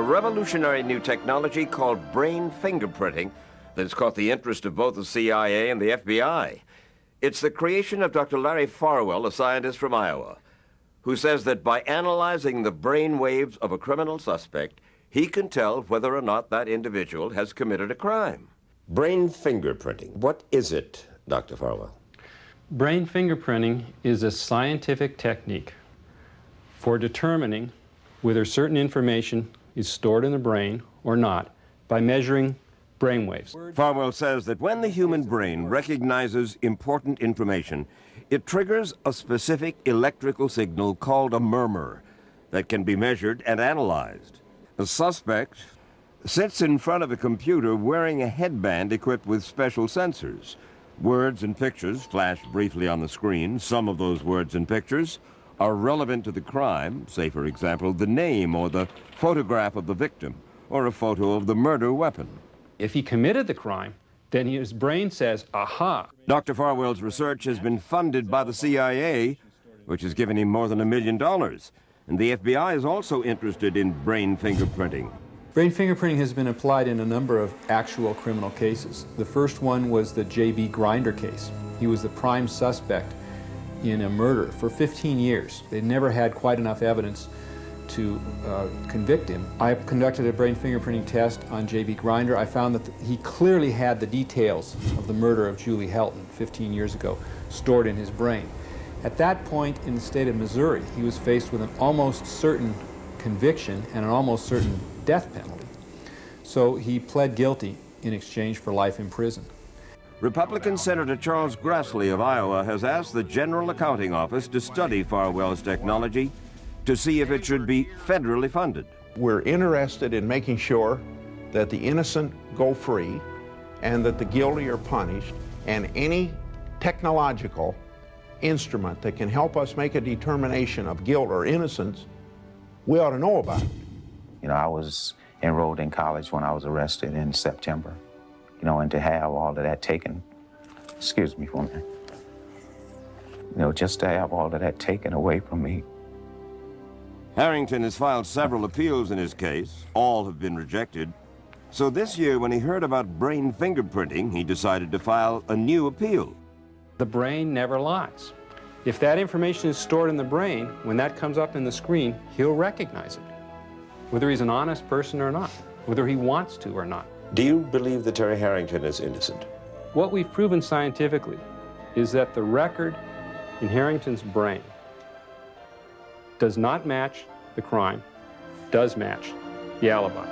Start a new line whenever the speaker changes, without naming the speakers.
revolutionary new technology called brain fingerprinting that's caught the interest of both the CIA and the FBI. It's the creation of Dr. Larry Farwell, a scientist from Iowa, who says that by analyzing the brain waves of a criminal suspect, he can tell whether or not that individual has committed a crime. Brain fingerprinting, what is it, Dr. Farwell?
Brain fingerprinting is a scientific technique for determining whether certain information is stored in the brain or not by measuring brain waves.
Farwell says that when the human brain recognizes important information, it triggers a specific electrical signal called a murmur that can be measured and analyzed. The suspect sits in front of a computer wearing a headband equipped with special sensors. Words and pictures flash briefly on the screen. Some of those words and pictures are relevant to the crime, say, for example, the name or the photograph of the victim or a photo of the murder weapon.
If he committed the crime, then his brain says, aha.
Dr. Farwell's research has been funded by the CIA, which has given him more than $1 million. And the FBI is also interested in brain fingerprinting.
Brain fingerprinting has been applied in a number of actual criminal cases. The first one was the J.B. Grinder case. He was the prime suspect in a murder for 15 years. They never had quite enough evidence to convict him. I conducted a brain fingerprinting test on J.B. Grinder. I found that he clearly had the details of the murder of Julie Helton 15 years ago stored in his brain. At that point in the state of Missouri, he was faced with an almost certain conviction and an almost certain death penalty. So he pled guilty in exchange for life in prison.
Republican Senator Charles Grassley of Iowa has asked the General Accounting Office to study Farwell's technology to see if it should be federally funded.
We're interested in making sure that the innocent go free and that the guilty are punished, and any technological instrument that can help us make a determination of guilt or innocence, we ought to know about it.
You know, I was enrolled in college when I was arrested in September, you know, and to have all of that taken, excuse me for a minute, you know, just to have all of that taken away from me.
Harrington has filed several appeals in his case. All have been rejected. So this year, when he heard about brain fingerprinting, he decided to file a new appeal.
The brain never lies. If that information is stored in the brain, when that comes up in the screen, he'll recognize it, whether he's an honest person or not, whether he wants to or not.
Do you believe that Terry Harrington is innocent?
What we've proven scientifically is that the record in Harrington's brain does not match the crime, does match the alibi.